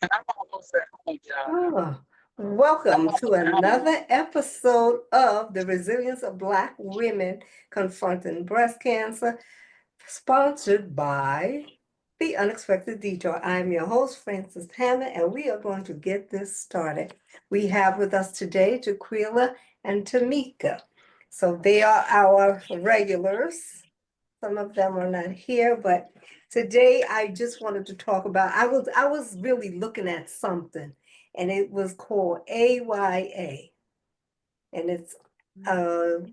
I'm almost at home, y'all. Oh, I'm welcome to almost at home. another episode of The Resilience of Black Women Confronting Breast Cancer, sponsored by The Unexpected Detour. I'm your host, Frances Hammond, and we are going to get this started. We have with us today Jaquila and Tamika. So they are our regulars. Some of them are not here, but today I just wanted to talk about I was really looking at something and it was called AYA and it's adult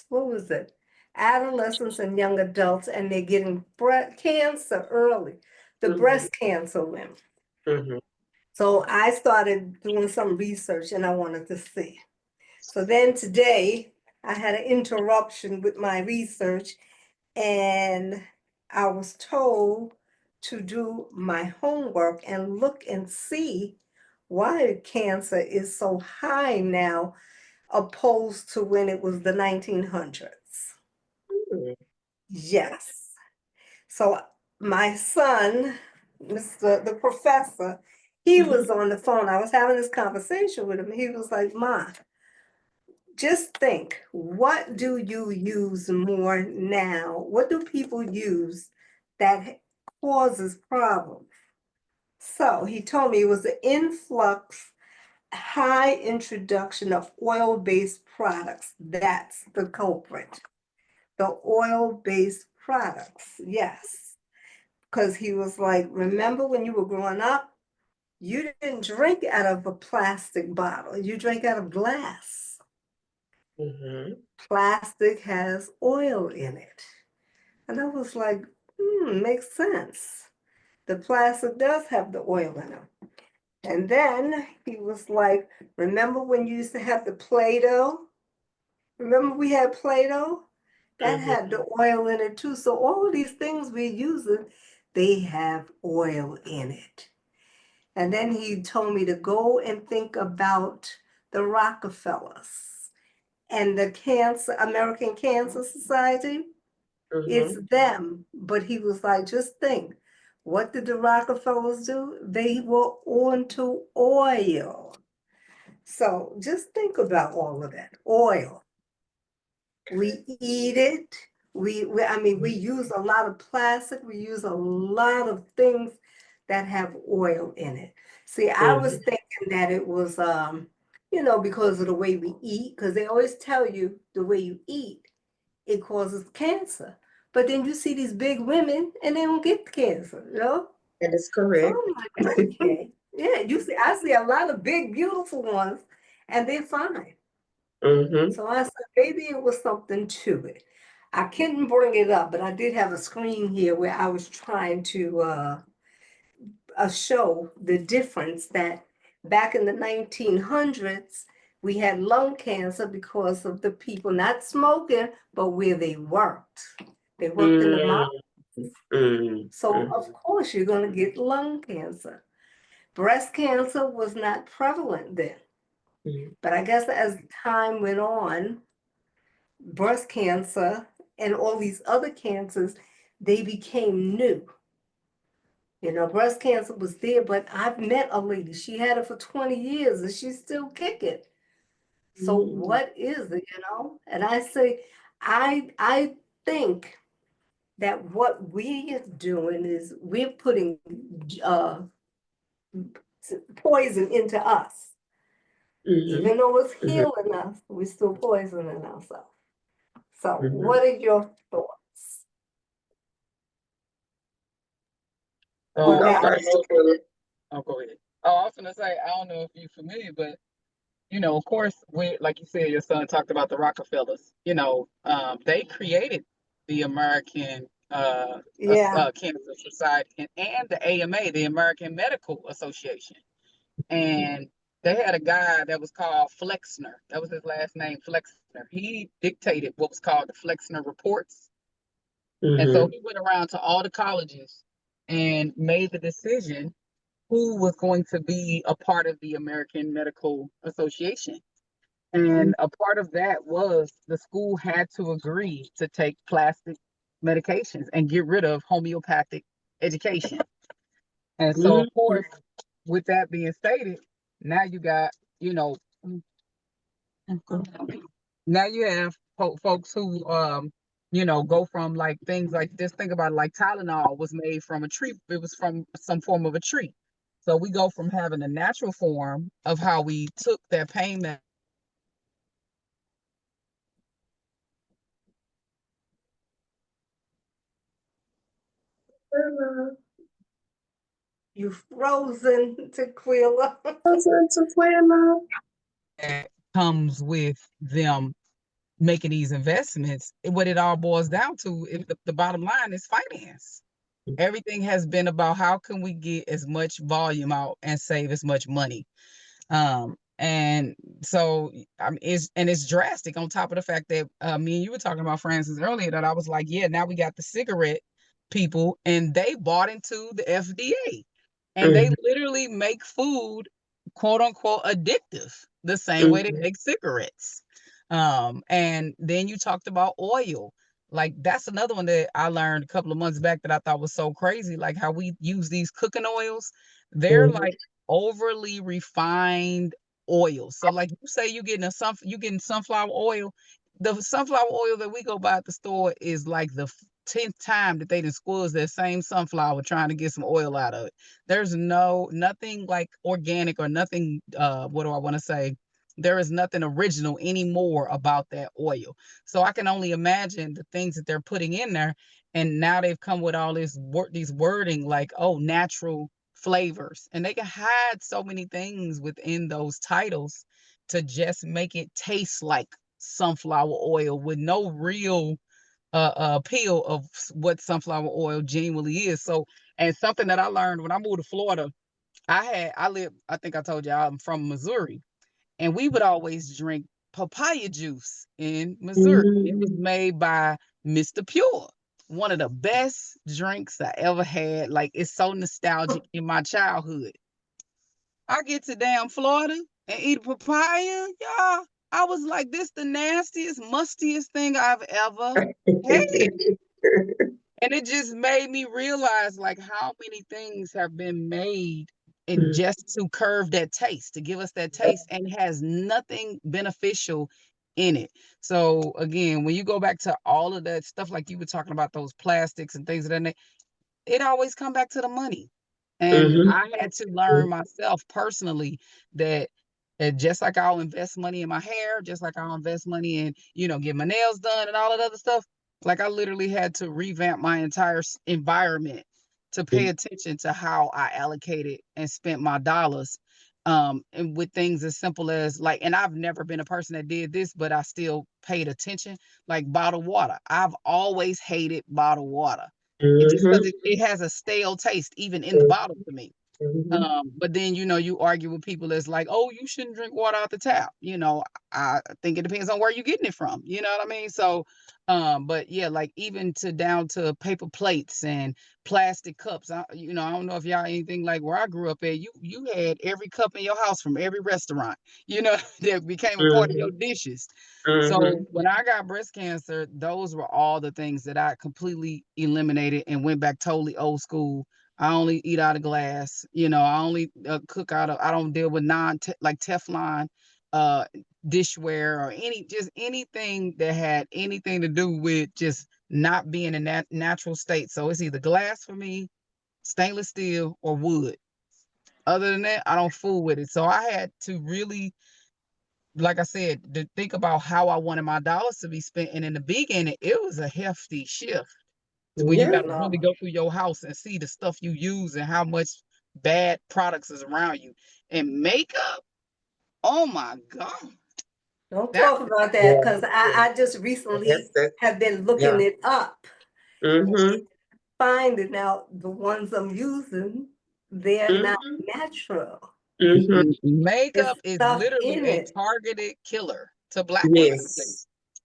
what was it? Adolescents and young adults and they're getting breast cancer early, the Mhm, breast cancer women. mhm, So I started doing some research and I wanted to see. So then today I had an interruption with my research and I was told to do my homework and look and see why cancer is so high now opposed to when it was the 1900s. mhm, Yes. So my son, the professor, he mhm, was on the phone. I was having this conversation with him. He was like, "Ma, just think, what do you use more now? What do people use that causes problems?" So he told me it was the influx, high introduction of oil-based products. That's the culprit. The oil-based products, yes. Because he was like, remember when you were growing up, you didn't drink out of a plastic bottle, you drank out of glass. mhm, Plastic has oil in it. And I was like, makes sense. The plastic does have the oil in it. And then he was like, remember when you used to have the Play-Doh? Remember we had Play-Doh? That had mhm, the oil in it too. So all of these things we're using, they have oil in it. And then he told me to go and think about the Rockefellers and the American Cancer Society. It's mhm, them. But he was like, just think, what did the Rockefellers do? They were onto oil. So just think about all of that. Oil. We eat it. I mean, we use a lot of plastic. We use a lot of things that have oil in it. See, I was mhm, thinking that it was, because of the way we eat, because they always tell you the way you eat, it causes cancer. But then you see these big women and they don't get cancer, you know? that is So correct. I'm like, okay. Yeah, I see a lot of big, beautiful ones and they're fine. Mhm, So I said, maybe it was something to it. I couldn't bring it up, but I did have a screen here where I was trying to show the difference that back in the 1900s, we had lung cancer because of the people not smoking, but where they worked. They worked in the mine. mm, mm, So, mhm, of course, you're going to get lung cancer. Breast cancer was not prevalent then. mhm, But I guess as time went on, breast cancer and all these other cancers, they became new. Breast cancer was there, but I've met a lady. She had it for 20 years and she's still kicking. So mm, what is it? And I say, I think that what we are doing is we're putting uh, poison into us. mhm, Even though it's mhm, healing us, we're still poisoning ourselves. So mhm. what are your thoughts You So on go I that? don't first, know. Jaquila. Oh, go ahead. Oh, I was gonna say I don't know if you're familiar, but of course, like you said, your son talked about the Rockefellers. They created the American Yeah. Cancer Society and the AMA, the American Medical Association. And they had a guy that was called Flexner. That was his last name, Flexner. He dictated what was called the Flexner Reports. And so Mhm, he went around to all the colleges and made the decision who was going to be a part of the American Medical Association. And a part of that was the school had to agree to take plastic medications and get rid of homeopathic education. And so, of course, with that being stated, now you got, you know, now you have folks who, go from like things like just think about it, like Tylenol was made from a tree. It was from some form of a tree. So we go from having a natural form of how we took that pain You've frozen, Tequila. that comes with them making these investments. What it all boils down to, if the bottom line is finance. Everything has been about how can we get as much volume out and save as much money. And so it's drastic on top of the fact that me and you were talking about, Francis, earlier, that I was like, yeah, now we got the cigarette people and they bought into the FDA and they literally make food quote unquote addictive the same way they make cigarettes. And then you talked about oil. Like that's another one that I learned a couple of months back that I thought was so crazy. Like how we use these cooking oils, they're like overly refined oil. So like you say you getting sunflower oil. The sunflower oil that we go buy at the store is like the 10th time that they done squeezed that same sunflower trying to get some oil out of it. There's nothing like organic or nothing, what do I want to say? There is nothing original anymore about that oil. So I can only imagine the things that they're putting in there. And now they've come with all these wording like, oh, natural flavors. And they can hide so many things within those titles to just make it taste like sunflower oil with no real appeal of what sunflower oil genuinely is. So, and something that I learned when I moved to Florida, I think I told you I'm from Missouri, and we would always drink papaya juice in Missouri. It was made by Mr. Pure. One of the best drinks I ever had. Like it's so nostalgic in my childhood. I get to damn Florida and eat a papaya, y'all. I was like, this the nastiest, mustiest thing I've ever had. And it just made me realize like how many things have been made and just to curve that taste, to give us that taste, and has nothing beneficial in it. So again, when you go back to all of that stuff, like you were talking about those plastics and things of that nature, it always come back to the money. And I had to learn myself personally that just like I'll invest money in my hair, just like I'll invest money in, get my nails done and all that other stuff. Like I literally had to revamp my entire environment to pay attention to how I allocated and spent my dollars. And with things as simple as like, and I've never been a person that did this, but I still paid attention, like bottled water. I've always hated bottled water. It just because it has a stale taste, even in the bottle to me. But then you argue with people that's like, oh, you shouldn't drink water out the tap. I think it depends on where you're getting it from. You know what I mean? So, but yeah, like even down to paper plates and plastic cups. I don't know if y'all anything like where I grew up at. You had every cup in your house from every restaurant. That became a part of your dishes. So when I got breast cancer, those were all the things that I completely eliminated and went back totally old school. I only eat out of glass. I only cook out of. I don't deal with like Teflon, uh, dishware or anything that had anything to do with just not being in that natural state. So it's either glass for me, stainless steel, or wood. Other than that, I don't fool with it. So I had to really, like I said, to think about how I wanted my dollars to be spent. And in the beginning, it was a hefty shift to where you got to really go through your house and see the stuff you use and how much bad products is around you. And makeup, oh my God. Don't That talk about that because I just recently have been looking it up. Find it now. The ones I'm using, they're not natural. makeup There's is stuff literally in a it. targeted killer to Black women.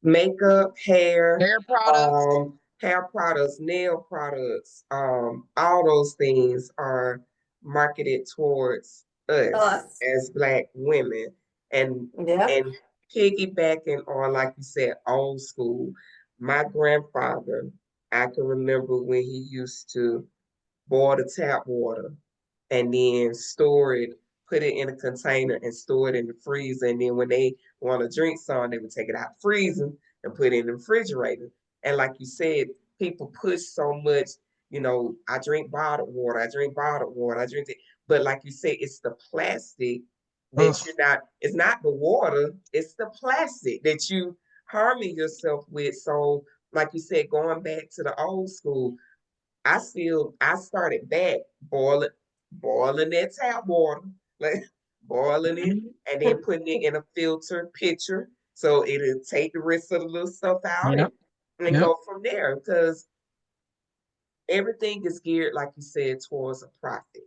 Makeup, Hair products. hair products, nail products, all those things are marketed towards us Us. as Black women. And Yep. and piggybacking on, like you said, old school. My grandfather, I can remember when he used to boil the tap water and then store it, put it in a container and store it in the freezer. And then when they want to drink some, they would take it out, freeze them, and put it in the refrigerator. And like you said, people push so much, I drink bottled water, I drink bottled water, I drink it. But like you said, it's the plastic that Ugh. it's not the water, it's the plastic that you harming yourself with. So like you said, going back to the old school, I started back boiling that tap water, like boiling it Mhm. and then putting it in a filter pitcher so it'll take the rest of the little stuff out Yep. and Yep. go from there. Because everything is geared, like you said, towards a profit.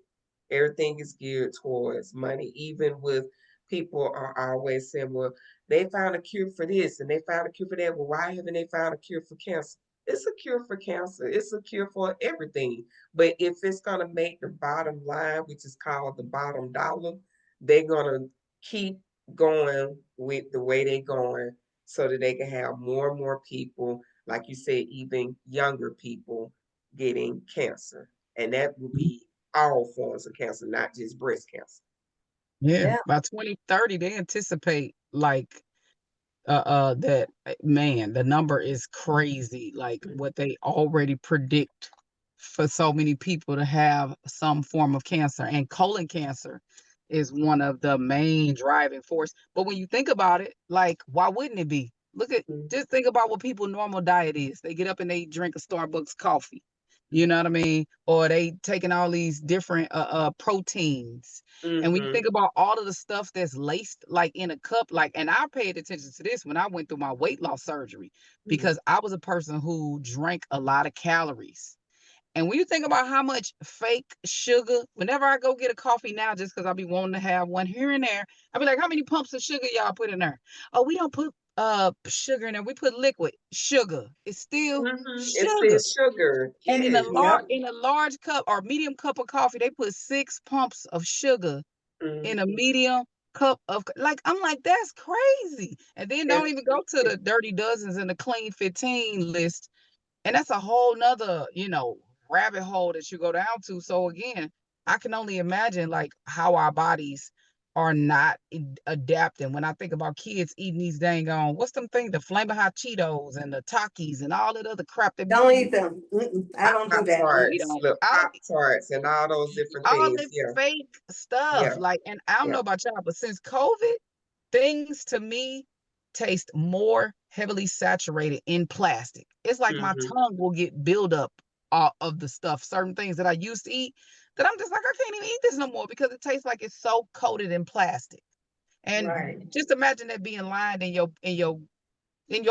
Everything is geared towards money. Even with people are always saying, well, they found a cure for this and they found a cure for that. Well, why haven't they found a cure for cancer? It's a cure for cancer. It's a cure for everything. But if it's gonna make the bottom line, which is called the bottom dollar, they're gonna keep going with the way they're going so that they can have more and more people, like you said, even younger people getting cancer. And that will be all forms of cancer, not just breast cancer. Yeah. Yeah. By 2030, they anticipate like that man, the number is crazy. Like what they already predict for so many people to have some form of cancer, and colon cancer is one of the main driving force. But when you think about it, like why wouldn't it be? Look at Just think about what people normal diet is. They get up and they drink a Starbucks coffee. You know what I mean? Or they taking all these different proteins. And when you Mm-hmm. think about all of the stuff that's laced like in a cup, like, and I paid attention to this when I went through my weight loss surgery because I was a person who drank a lot of calories. And when you think about how much fake sugar, whenever I go get a coffee now, just because I'll be wanting to have one here and there, I'll be like, how many pumps of sugar y'all put in there? Oh, we don't put sugar in there. We put liquid sugar. It's still Mm-hmm. It sugar. says sugar. And Yes. Yep. in a large cup or medium cup of coffee, they put 6 pumps of sugar in a Mm-hmm. medium cup of like I'm like that's crazy. And then And don't even go to the dirty dozens and the clean 15 list. And that's a whole nother, rabbit hole that you go down to. So again, I can only imagine like how our bodies are not adapting. When I think about kids eating these dang on what's them things, the flaming hot Cheetos and the Takis and all that other crap that be Don't eat them. I don't do Pop that. we Tarts, don't look, I don't Pop Tarts, and all those different all things. this Yeah, fake stuff. yeah, Like, and I don't yeah. know about y'all, but since COVID, things to me taste more heavily saturated in plastic. It's like my Mm-hmm. tongue will get buildup of the stuff, certain things that I used to eat that I'm just like, I can't even eat this no more because it tastes like it's so coated in plastic. And Right. just imagine that being lined in your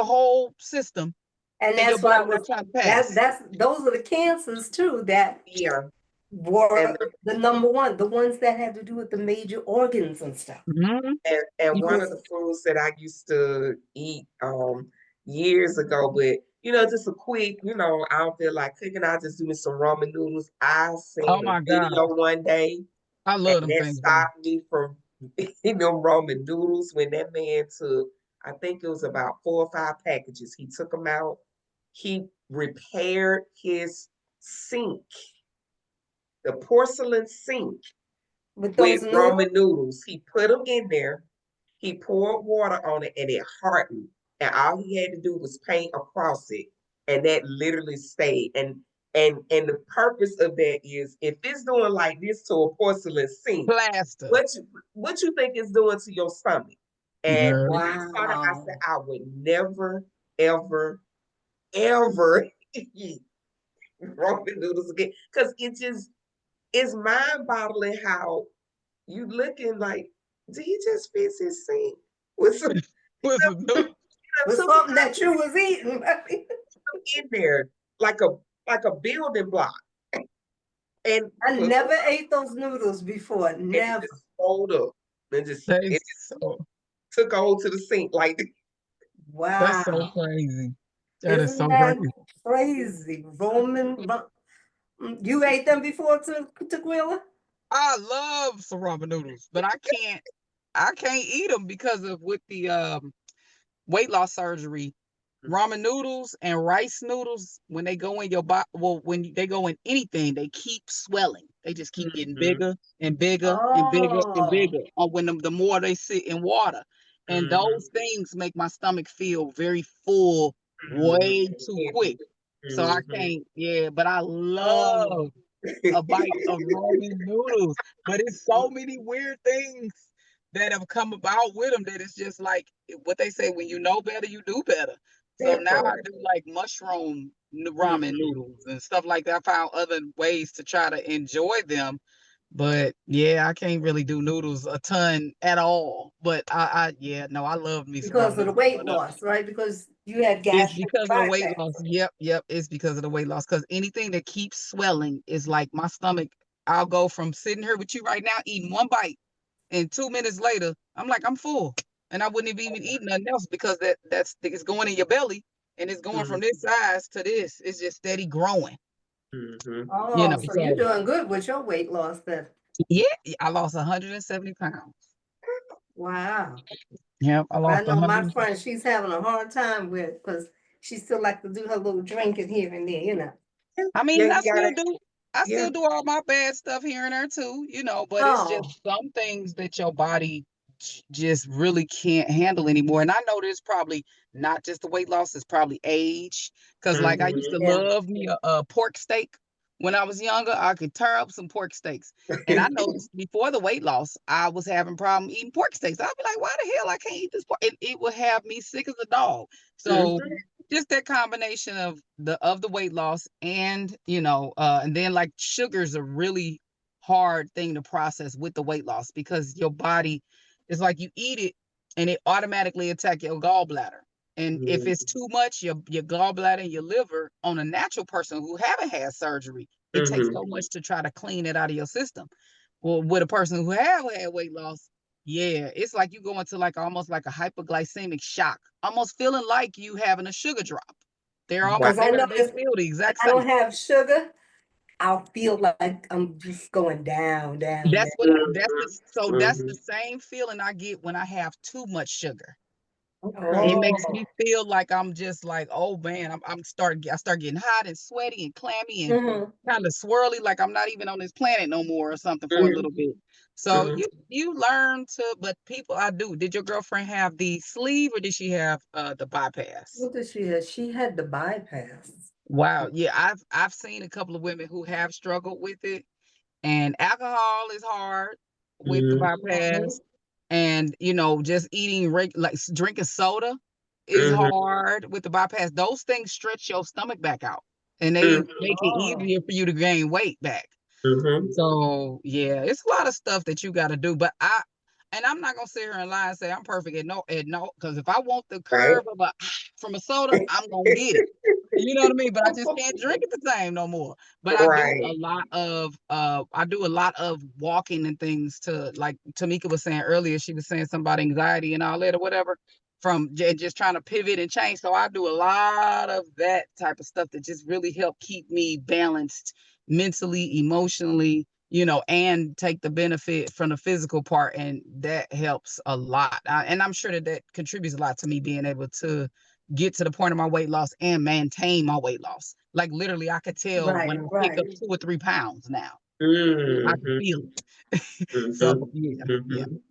whole system And and your that's what I body not was, trying to pass. those are the cancers too that Yeah, and were the number one, the ones that had to do with the major organs and stuff. Mhm. and one of the foods that I used to eat years ago, but just a quick, I don't feel like cooking. I just do me some ramen noodles. I Oh seen a my God. video one day, I and love them that things, bro. stopped me from eating them ramen noodles when that man took, I think it was about 4 or 5 packages. He took them out. He repaired his sink, the porcelain sink, With with those noodles, ramen noodles. He put them in there. He poured water on it and it hardened. And all he had to do was paint across it. And that literally stayed. And the purpose of that is if it's doing like this to a porcelain sink, Plaster. what you think it's doing to your stomach? And Girl. when I saw that, I said, wow. I would never, ever, ever eat ramen noodles again. Because it's mind boggling how you looking like, did he just fix his sink with some, What's the no? Was took something that you was eating. in there like a building block and I put never ate those noodles before. and it Never. just rolled up and it just That's so took hold to the sink like that's so Wow. crazy. That is Isn't so that crazy. crazy? You ate them before to Tequila? I love some ramen noodles, but I can't eat them because of with the weight loss surgery. Ramen noodles and rice noodles, when they go in your body, well, when they go in anything, they keep swelling. They just keep getting Mhm. bigger and bigger and bigger and Oh, bigger. Or when the more they sit in water, and Mhm. those things make my stomach feel very full Mhm. way too quick. So I Mhm. can't. Yeah, but I oh, love a bite of ramen noodles. But it's so many weird things that have come about with them that it's just like what they say: when you know better, you do better. So That now I part. do like mushroom ramen Mhm. noodles and stuff like that. I found other ways to try to enjoy them. But yeah, I can't really do noodles a ton at all. But yeah, no, I love me some because ramen of the noodles. weight But loss, right? Because you had it's gastric because of the weight loss. bypass. Yep, yep. It's because of the weight loss. Because anything that keeps swelling is like my stomach. I'll go from sitting here with you right now, eating one bite, and 2 minutes later, I'm like, I'm full. And I wouldn't have even eaten nothing else because that's it's going in your belly and it's going from Mhm. this size to this. It's just steady growing. Mhm. Oh, so you're So doing good with your weight loss then. yeah, I lost 170 pounds. Wow. Yep, I I lost know my 100. friend, she's having a hard time with because she still like to do her little drinking here and there, you know. Yeah, I yeah, mean, you gotta, I yeah. still do all my bad stuff here and there too, but it's just Oh, some things that your body just really can't handle anymore. And I know there's probably not just the weight loss, it's probably age. Cause like I used to Mhm. yeah. love me a pork steak when I was younger. I could tear up some pork steaks. And I noticed before the weight loss, I was having problem eating pork steaks. I'd be like, why the hell I can't eat this pork? It would have me sick as a dog. So Mhm. just that combination of the weight loss and and then like sugar's a really hard thing to process with the weight loss because your body is like you eat it and it automatically attack your gallbladder, and if Mhm. it's too much, your gallbladder and your liver on a natural person who haven't had surgery, it takes Mhm. so much to try to clean it out of your system. Well, with a person who have had weight loss, yeah, it's like you go into like almost like a hypoglycemic shock, almost feeling like you having a sugar drop. They're Wow. almost Because I they noticed feel the when exact I same. don't have sugar, I'll feel like I'm just going down, down, down. Mhm. That's the Mhm. same feeling I get when I have too much sugar. Okay. It makes Oh, me feel like I'm just like, oh man, I start getting hot and sweaty and clammy and hmm, kind of swirly, like I'm not even on this planet no more or something for a Mhm. little bit. So Mhm. you learn to, but people, I do. Did your girlfriend have the sleeve or did she have the bypass? what did she have? She had the bypass. Wow, yeah, I've seen a couple of women who have struggled with it, and alcohol is hard with the Mhm. Mhm. bypass, and just eating like drinking soda is Mhm. hard with the bypass. Those things stretch your stomach back out and they Mhm. make it Oh, easier for you to gain weight back. Mhm. So yeah, it's a lot of stuff that you got to do. But I'm not gonna sit here and lie and say I'm perfect at no, because if I want the Right. curve of a from a soda, I'm gonna get it. You know what I mean? But I just can't drink it the same no more. But Right. I do a lot of walking and things to, like Tamika was saying earlier, she was saying something about anxiety and all that or whatever, from just trying to pivot and change. So I do a lot of that type of stuff that just really help keep me balanced mentally, emotionally, and take the benefit from the physical part. And that helps a lot. And I'm sure that that contributes a lot to me being able to get to the point of my weight loss and maintain my weight loss. Like literally, I could tell when right, I pick right. up 2 or 3 pounds now. I can Mhm. feel it. So Mhm. yeah, yeah, Mhm.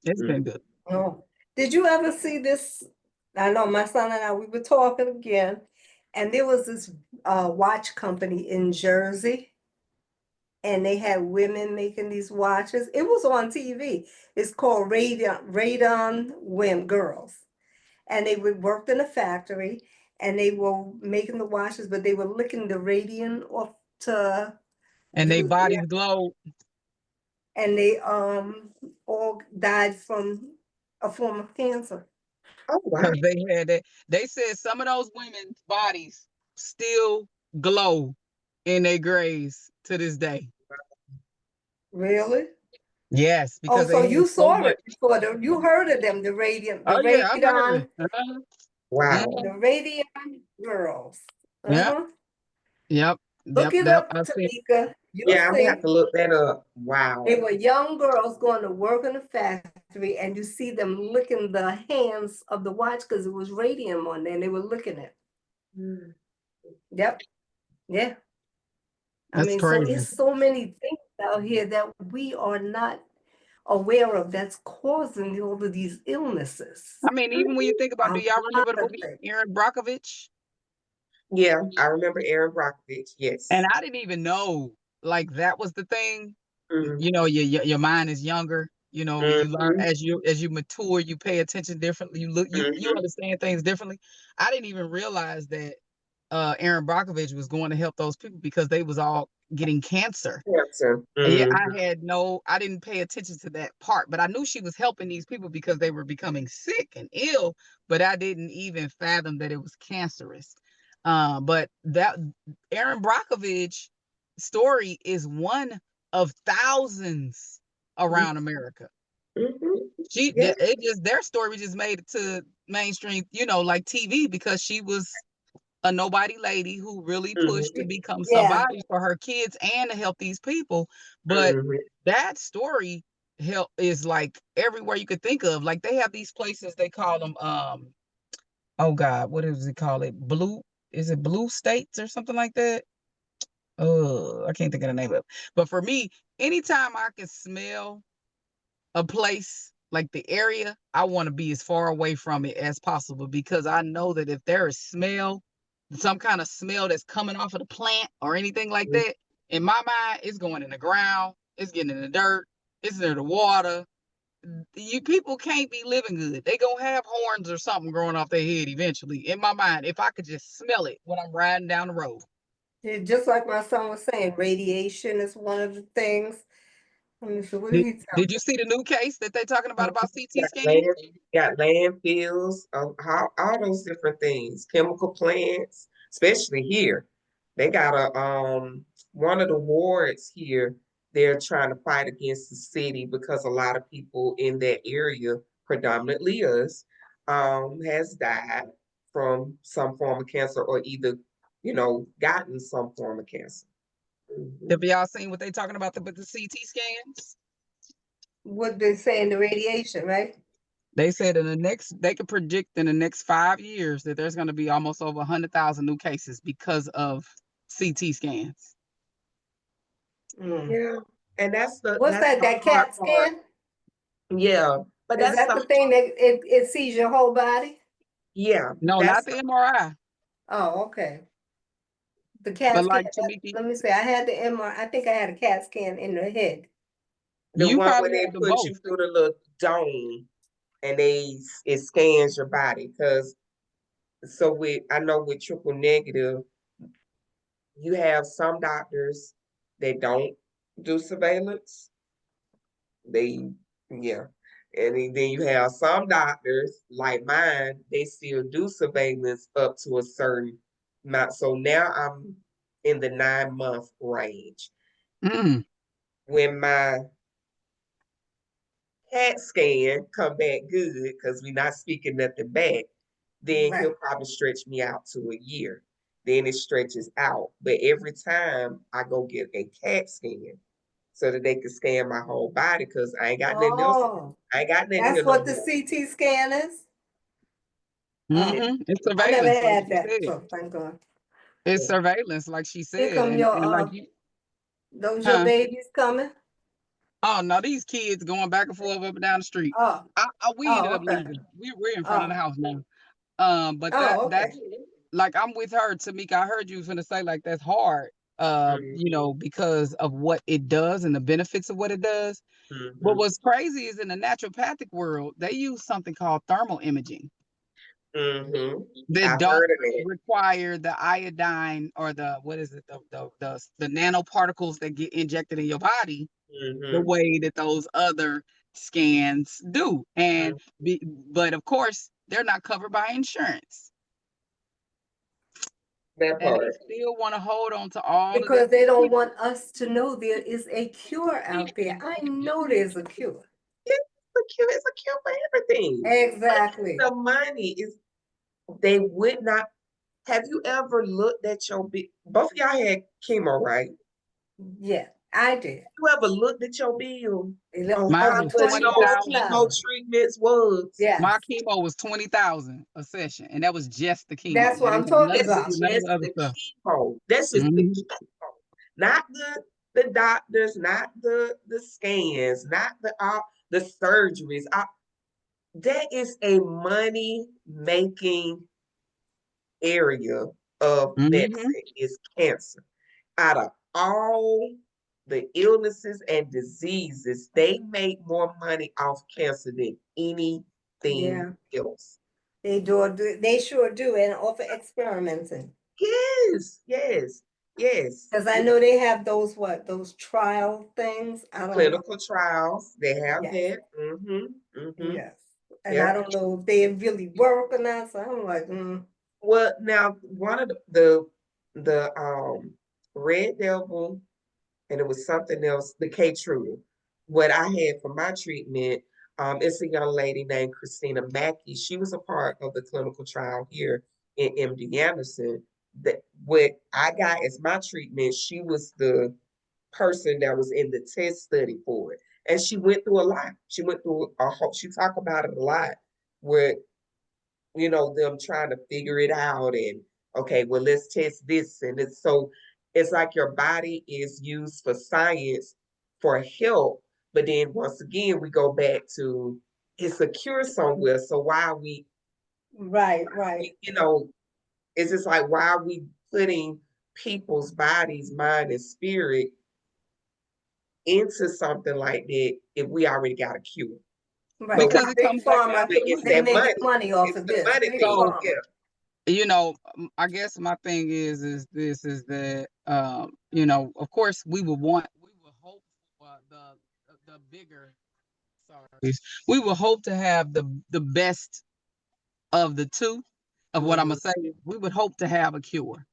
it's Mhm. been good. Oh, did you ever see this? I know my son and I, we were talking again, and there was this watch company in Jersey, and they had women making these watches. It was on TV. It's called Radon Women Girls, and they worked in a factory, and they were making the watches, but they were licking the radium off to And they do, yeah, bodies glow and they all died from a form of cancer. Oh wow. because they had that. They said some of those women's bodies still glow in their graves to this day. Really? Yes, Oh, because so they you had so saw much. it before, you heard of them, Oh yeah, I've heard of it. Wow. The Mhm. Radiant Girls. Yep, Uh-huh. yep, Look yep, it yep. up, I've seen. Tamika. You'll Yeah, I'm gonna have see. to look that up. They Wow. were young girls going to work in a factory, and you see them licking the hands of the watch because it was radium on there, and they were licking it. Mm. Yep. Yeah. I That's mean, so crazy. it's so many things out here that we are not aware of that's causing all of these illnesses. I mean, even when you think A about, do y'all lot remember the of movie things. Erin Brockovich? Yeah, I remember Aaron Brockovich. And Yes. I didn't even know like that was the thing. Mm-hmm. You know, your mind is younger. You know, you learn Mm-hmm. as you mature, you pay attention differently. You Mm-hmm. understand things differently. I didn't even realize that Aaron Brockovich was going to help those people because they was all getting cancer. Cancer. Yeah, Mm-hmm. I didn't pay attention to that part, but I knew she was helping these people because they were becoming sick and ill, but I didn't even fathom that it was cancerous. But that Aaron Brockovich story is one of thousands around America. Mm-hmm. She Yeah. it just their story just made it to mainstream, you know, like TV because she was a nobody lady who really pushed to Mm-hmm. become Yeah. somebody for her kids and to help these people. But Mm-hmm. that story help is like everywhere you could think of. Like they have these places they call them oh God, what does it call it? Blue, is it blue states or something like that? I can't think of the name of it. But for me, anytime I can smell a place like the area, I want to be as far away from it as possible because I know that if there is smell, some kind of smell that's coming off of the plant or anything like that, in my mind, it's going in the ground, it's getting in the dirt, it's near the water. You people can't be living good. They gonna have horns or something growing off their head eventually. In my mind, if I could just smell it when I'm riding down the road. Just like my son was saying, radiation is one of the things. Let me see, what did Did, he tell did you see the new case that they talking about CT Got scans? land, got landfills, all those different things, chemical plants, especially here. They got one of the wards here, they're trying to fight against the city because a lot of people in that area, predominantly us, has died from some form of cancer or either, gotten some form of cancer. Mhm. Have y'all seen what they talking about with the CT scans? what they say in the radiation, right? They said they could predict in the next 5 years that there's going to be almost over 100,000 new cases because of CT scans. Mm. Yeah, and What's that's that? the That hard CAT part. scan? Yeah, but Is that's that the the thing that it sees your whole body? yeah, No, not that's the MRI, Oh, okay. The but CAT scan. like Tamiki, Let me see. I had the MR. I think I had a CAT scan in the head. the you one where probably they have the put both. you through the little dome and it scans your body. Because I know with triple negative, you have some doctors that don't do surveillance. They yeah. And then you have some doctors like mine, they still do surveillance up to a certain amount. So now I'm in the 9 month range. Mm. When my CAT scan come back good, because we're not speaking nothing back, then Right. he'll probably stretch me out to a year. Then it stretches out. But every time I go get a CAT scan so that they can scan my whole body, because I ain't got nothing else. Oh, I ain't got nothing that's here no what the more. CT scan is? Oh, It's I never surveillance, like had she that, said. so thank God. It's surveillance, like she Here said, come and like your you, those your huh? babies coming? Oh no, these kids going back and forth up and down the street. Oh, We ended oh, up okay. leaving. We're in front of the Oh, house now. But oh, that's okay. like I'm with her, Tamika. I heard you was gonna say like that's hard. You Mm-hmm. know, because of what it does and the benefits of what it does. But Mm-hmm. what's crazy is in the naturopathic world, they use something called thermal imaging Mm-hmm. that I've don't heard of it. require the iodine or the what is it, the nanoparticles that get injected in your body the Mm-hmm. way that those other scans do. Mm-hmm. But of course, they're not covered by insurance. That And they part. still want to hold on to all of this. Because they don't want us to know there is a cure out there. I know there's a cure. It's a cure for everything. But Exactly. the money is they would not. Have you ever looked at your both of y'all had chemo, right? Yeah, I did. You ever looked at your bill on Mine how was much those 20,000. chemo $24. treatments was? My Yes, chemo was 20,000 a session, and that was just the that's chemo. That what I'm didn't have talking nothing to That's do about. with none of just the other the stuff. chemo. That's just the Mhm. chemo. not the doctors, not the scans, not the surgeries. That is a money making area of Mm-hmm. medicine is cancer. Out of all the illnesses and diseases, they make more money off cancer than anything Yeah, else. they sure do, and offer experimenting. Yes, yes, yes. Because I know they have those trial things. I don't know. Clinical trials, they have Yes, that. yes. And I Yep. don't know if they really work or not. So I'm like, Well, now one of the Red Devil, and it was something else, the Keytruda. What I had for my treatment, it's a young lady named Christina Mackey. She was a part of the clinical trial here in MD Anderson. That what I got as my treatment, she was the person that was in the test study for it. And she went through a lot. She went through a whole, she talked about it a lot, where them trying to figure it out and okay, well, let's test this. And it's like your body is used for science for help. But then once again, we go back to it's a cure somewhere. So why are right, right, it's just like why are we putting people's bodies, mind, and spirit into something like that if we already got a cure? right. But why? Because Because it Big comes back Pharma, down But to it's they that money. making money. money off It's of the this. money Big thing. So, Pharma. Yeah. I guess my thing is this is that of course we would hope for the bigger sorry. We would hope to have the best of the two of what I'm Hmm. gonna say. We would hope to have a cure.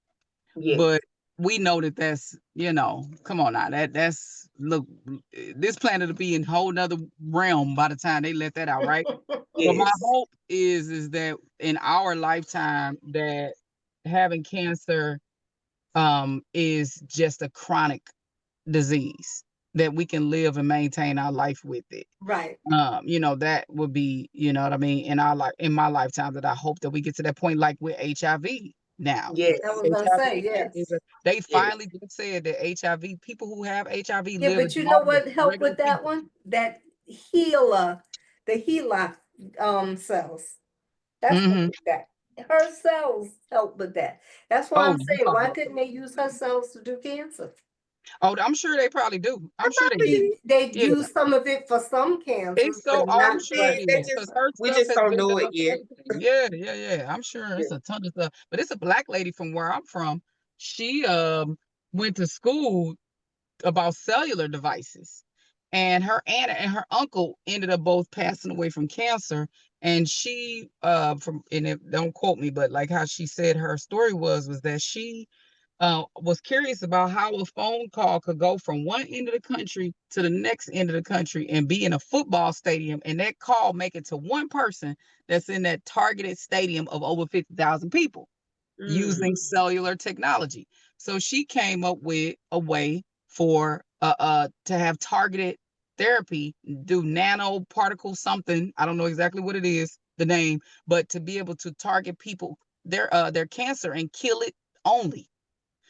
Yes. But we know that come on now. That's look, this planet will be in a whole nother realm by the time they let that out, right? But my Yes. hope is that in our lifetime that having cancer is just a chronic disease that we can live and maintain our life with it. Right. That would be, you know what I mean, in my lifetime that I hope that we get to that point like with HIV now. I Yes. was gonna say HIV yes. they Yes. finally just said that HIV, people who have HIV Yeah, live as but you know long as what helped regular with that people. one? That healer, the HeLa cells. That's what Hmm. did that. Her cells help with that. That's why Oh, I'm you saying, talking why about? couldn't they use her cells to do cancer? Oh, I'm sure they probably do. I I'm sure they do. probably They Yeah, use some of it for some cancers, it's so. but Oh, I'm not sure it breast they is cancer. because just her we stuff just has don't been know it done for yet. everything. Yeah, yeah, yeah. I'm sure Yeah. it's a ton of stuff. But it's a black lady from where I'm from. She went to school about cellular devices. And her aunt and her uncle ended up both passing away from cancer. And she don't quote me, but like how she said her story was that she was curious about how a phone call could go from one end of the country to the next end of the country and be in a football stadium, and that call make it to one person that's in that targeted stadium of over 50,000 people using Mm, cellular technology. So she came up with a way for to have targeted therapy, do nanoparticle something. I don't know exactly what it is, the name, but to be able to target people their cancer and kill it only.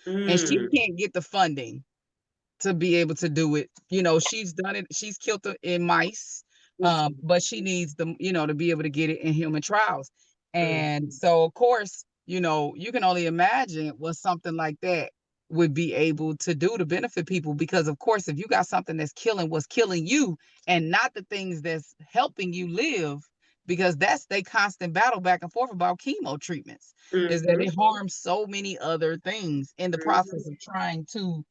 And she mm, can't get the funding to be able to do it. She's done it. She's killed it in mice, mm, but she needs to be able to get it in human trials. mm, And so, of course, you can only imagine what something like that would be able to do to benefit people. Because, of course, if you got something that's killing what's killing you and not the things that's helping you live, because that's they constant battle back and forth about chemo treatments, is that mhm, it harms so many other things in the mhm, process of trying to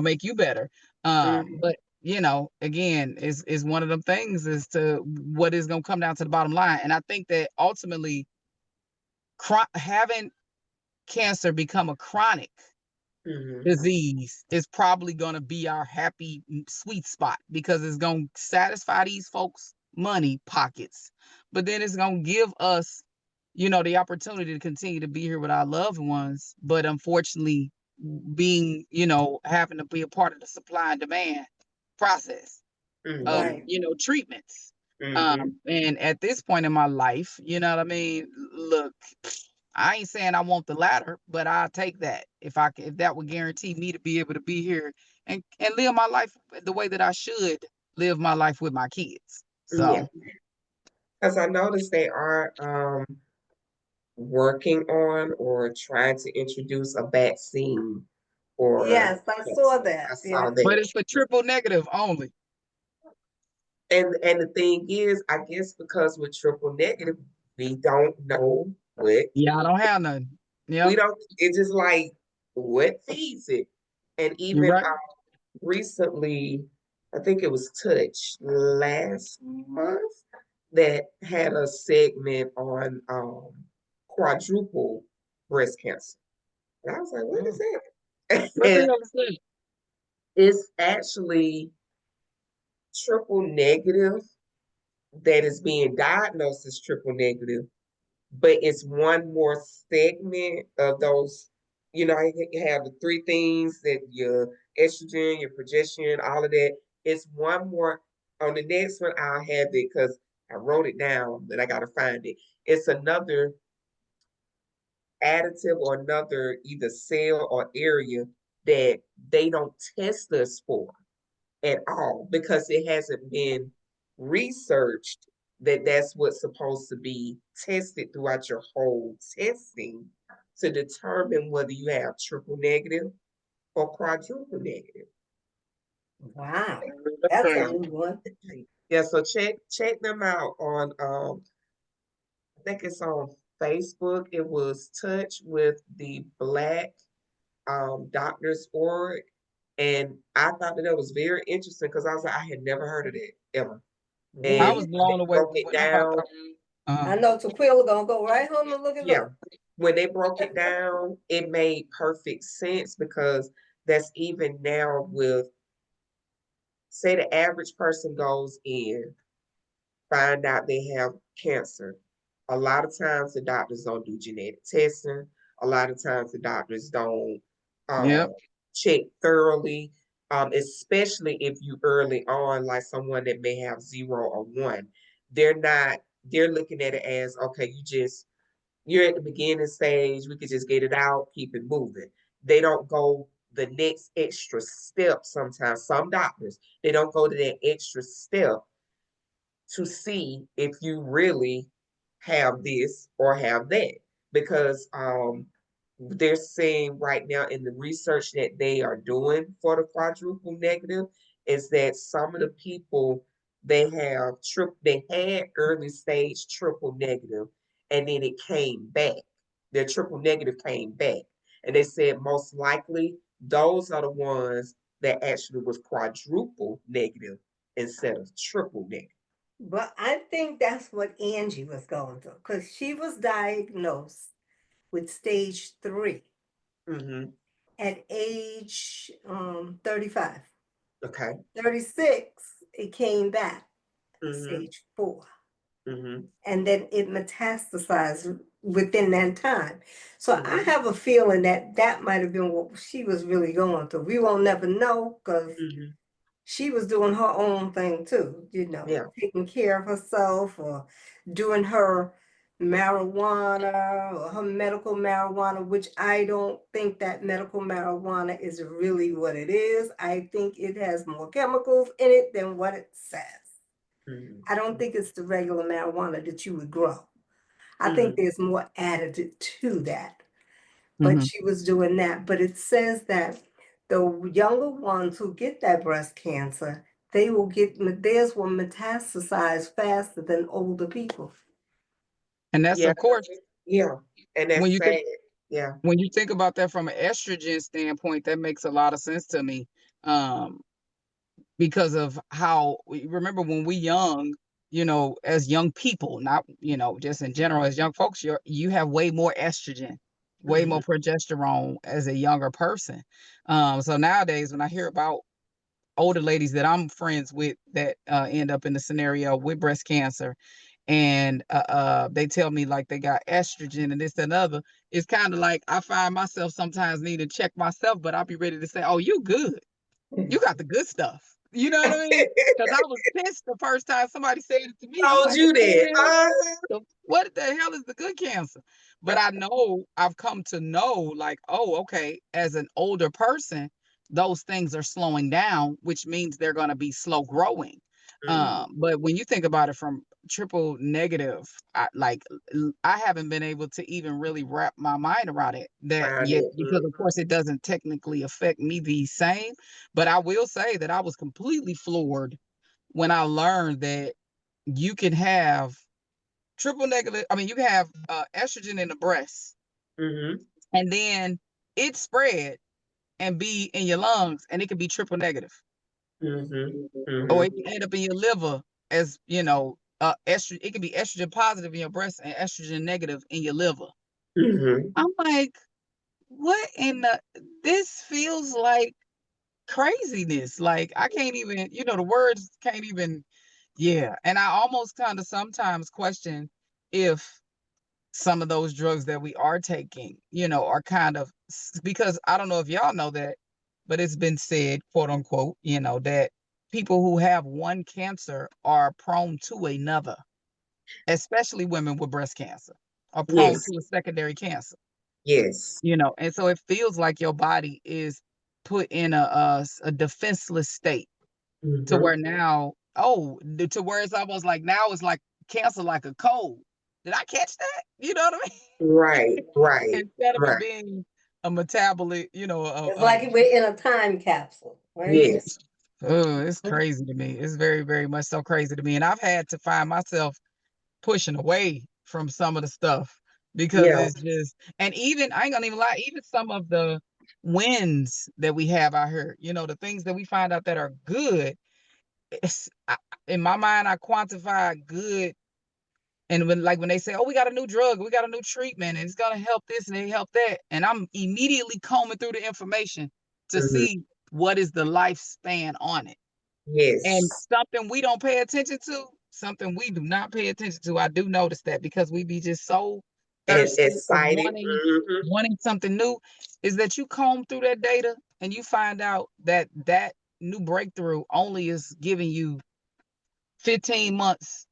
make you better. mhm, But again, is one of them things as to what is going to come down to the bottom line. And I think that ultimately, having cancer become a chronic mhm, disease is probably going to be our happy sweet spot, because it's going to satisfy these folks' money pockets, but then it's going to give us, the opportunity to continue to be here with our loved ones. But unfortunately, being, having to be a part of the supply and demand process of, mhm, Right. treatments. mhm, And at this point in my life, you know what I mean? Look, I ain't saying I want the latter, but I'll take that if that would guarantee me to be able to be here and live my life the way that I should live my life with my kids. Yeah, So because I noticed they are working on or trying to introduce a vaccine for Yes, I saw cancer. I that. saw Yeah. but that. it's for triple negative only. And the thing is, I guess because we're triple negative, we don't know what Yeah, I don't have none. we Yep, don't. It's just like what feeds it. And you're even right. recently, I think it was Touch last month that had a segment on quadruple breast cancer. And I was like, what is Mm. that? What the And hell is that? it's actually triple negative that is being diagnosed as triple negative, but it's one more segment of those. You know, you have the three things that your estrogen, your progesterone, all of that. It's one more. On the next one, I'll have it because I wrote it down, but I gotta find it. It's another additive or another either cell or area that they don't test us for at all because it hasn't been researched that that's what's supposed to be tested throughout your whole testing to determine whether you have triple negative or quadruple negative. Wow. That's That's a crazy. new one. Yeah, so check them out on I think it's on Facebook. It was Touch with the Black Doctors Org. And I thought that that was very interesting because I was like, I had never heard of that ever. I And Me was when they blown away broke when it I down, thought. I Uh, know Tequila gonna go right home and look it yeah, up. when they broke it down, it made perfect sense because that's even now with, say, the average person goes in, find out they have cancer. A lot of times the doctors don't do genetic testing. A lot of times the doctors don't uh, yep. check thoroughly, especially if you early on, like someone that may have 0 or 1. They're not, they're looking at it as, okay, you're at the beginning stage, we could just get it out, keep it moving. They don't go the next extra step sometimes. Some doctors, they don't go to that extra step to see if you really have this or have that because they're saying right now in the research that they are doing for the quadruple negative is that some of the people they had early stage triple negative and then it came back. Their triple negative came back, and they said most likely those are the ones that actually was quadruple negative instead of triple negative. But I think that's what Angie was going through because she was diagnosed with stage 3 Mm-hmm. at age 35. Okay. 36, it came back, Mm-hmm. stage 4. Mm-hmm. And then it metastasized within that time. So I Mm-hmm. have a feeling that that might have been what she was really going through. We won't never know because Mm-hmm. she was doing her own thing too, Yeah. taking care of herself or doing her marijuana or her medical marijuana, which I don't think that medical marijuana is really what it is. I think it has more chemicals in it than what it says. I don't Mm-hmm. think it's the regular marijuana that you would grow. I think Mm-hmm. there's more added to that. But Hmm. she was doing that. But it says that the younger ones who get that breast cancer, theirs will metastasize faster than older people. And that's Yeah. of course Yeah. And when that's you sad. think Yeah. when you think about that from an estrogen standpoint, that makes a lot of sense to me. Um, because of how remember when we young, as young people, not just in general as young folks, you have way more estrogen, way Mm-hmm. more progesterone as a younger person. So nowadays when I hear about older ladies that I'm friends with that end up in the scenario with breast cancer, and they tell me like they got estrogen and this and other, it's kind of like I find myself sometimes needing to check myself, but I'll be ready to say, oh, you good, you got the good stuff. You know what I mean? Because I was pissed the first time somebody said it to me. I'm Told like, what you the that. hell? What the hell is the good cancer? But I know I've come to know, like, oh, okay, as an older person, those things are slowing down, which means they're going to be slow growing. But when you think about it from triple negative, I haven't been able to even really wrap my mind around it that Around yet, it. because of course it doesn't technically affect me the same. But I will say that I was completely floored when I learned that you can have triple negative. I mean, you can have estrogen in the breast, Mm-hmm. and then it spread and be in your lungs, and it can be triple negative, Mm-hmm. or it Mm-hmm. can end up in your liver as estrogen. It can be estrogen positive in your breast and estrogen negative in your liver. Mm-hmm. I'm like, what in the? This feels like craziness. Like I can't even, the words can't even. Yeah, and I almost kind of sometimes question if some of those drugs that we are taking, are kind of, because I don't know if y'all know that, but it's been said, quote unquote, that people who have one cancer are prone to another, especially women with breast cancer are prone Yes. to a secondary cancer, Yes. and so it feels like your body is put in a defenseless state to Mm-hmm. where now, to where it's almost like now it's like cancer, like a cold. Did I catch that? You know what I Right. mean? Right. Instead of it Right. being a metabolite, It's like we're in a time capsule, right? Yes. oh, it's crazy to me. It's very, very much so crazy to me. And I've had to find myself pushing away from some of the stuff because Yeah. it's just, and even, I ain't gonna even lie, even some of the wins that we have out here, the things that we find out that are good, it's, in my mind, I quantify good. And when they say, "Oh, we got a new drug, we got a new treatment, and it's gonna help this and it help that," and I'm immediately combing through the information to Mm-hmm. see what is the lifespan on it. And Yes. something we don't pay attention to, something we do not pay attention to. I do notice that because we be just so And thirsty of excited. Mm-hmm. wanting something new, is that you comb through that data and you find out that that new breakthrough only is giving you 15 months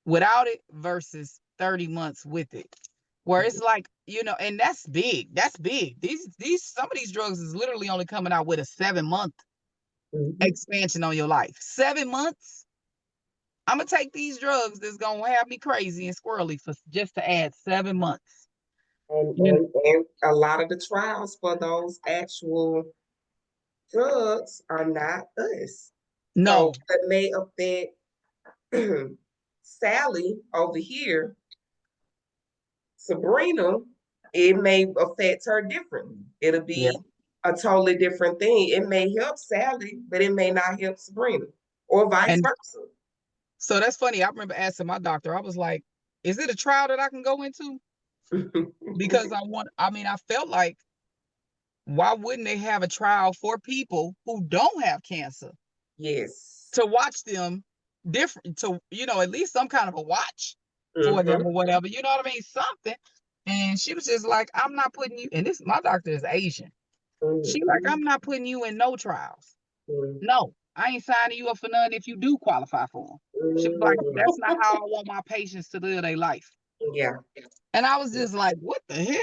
without it versus 30 months with it. Where it's like, and that's big. That's big. These some of these drugs is literally only coming out with a 7-month Mm-hmm. expansion on your life. 7 months. I'm gonna take these drugs that's gonna have me crazy and squirrely for just to add 7 months. And, You and and a lot of the trials for those actual drugs are not us. So no, it may affect Sally over here, Sabrina, it may affect her differently. It'll yeah. be a totally different thing. It may help Sally, but it may not help Sabrina, or vice And versa. so that's funny. I remember asking my doctor, I was like, is it a trial that I can go into? Because I felt like, why wouldn't they have a trial for people who don't have cancer Yes. to watch them different, to, at least some kind of a watch for them Mm-hmm. or whatever, you know what I mean? Something. And she was just like, I'm not putting you, and this, my doctor is Asian. She like, Mm-hmm. I'm not putting you in no trials. Mm-hmm. No, I ain't signing you up for none if you do qualify for them. She was like, Mm-hmm. that's not how I want my patients to live their life. Yeah. And I was just like, what the hell?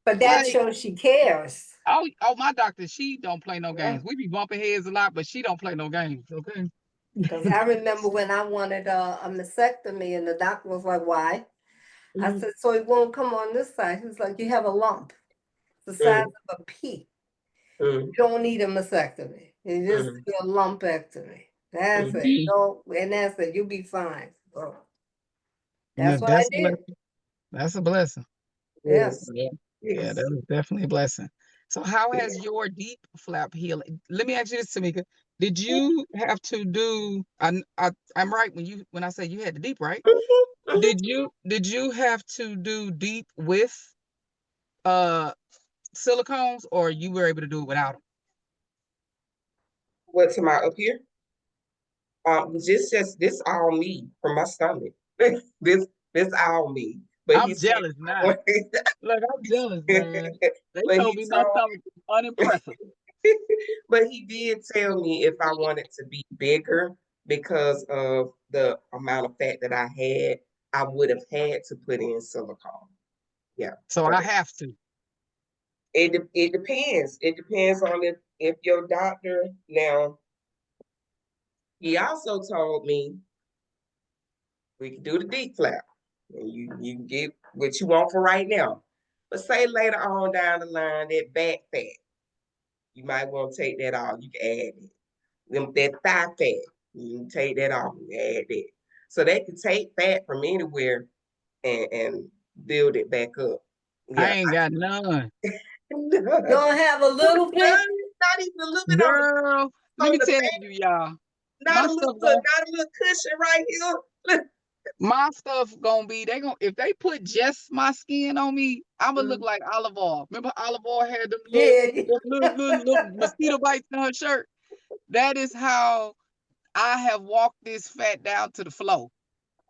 But that Like, shows she cares. oh, my doctor, she don't play no Yeah. games. We be bumping heads a lot, but she don't play no games. Okay. Because I remember when I wanted a mastectomy, and the doctor was like, "Why?" I Mm-hmm. said, "So it won't come on this side." He's like, "You have a lump the size of a pea. Mm-hmm. You don't need a mastectomy. You just Mm-hmm. do a lumpectomy. That's it. Mhm. No, and that's it. You'll be fine." So Yeah, that's what I that's a did. blessing. That's a blessing. Yeah. Yes. Yeah. Yeah, Yes. that is definitely a blessing. So how has Yes. your deep flap healing? Let me ask you this, Tamika. Did you have to do, I'm right when I say you had the deep, right? Mm-hmm. Mm-hmm. Did you have to do deep with uh silicones, or you were able to do it without them? What's my up here? Just this all me from my stomach. This all me. But he I'm said, jealous now. Look, I'm jealous, man. They but told he me my told, stomach is unimpressive. but he did tell me if I wanted to be bigger because of the amount of fat that I had, I would have had to put in silicone. Yeah. So I have to. It depends. It depends on if your doctor now. He also told me we can do the deep flap. And you can get what you want for right now. But say later on down the line, that back fat, you might want to take that off. You can add it. That thigh fat, you can take that off and add that. So they can take fat from anywhere and build it back up. I Yeah. ain't got none. Don't have a little bit. Not even a little bit Girl, let on me the tell back. you, y'all. Not My a little, stuff gon' not a little cushion right here. my stuff gonna be if they put just my skin on me, I'ma look Mm. like Olive Oil. Remember Olive Oil had them Yeah. little mosquito bites on her shirt? That is how I have walked this fat down to the floor.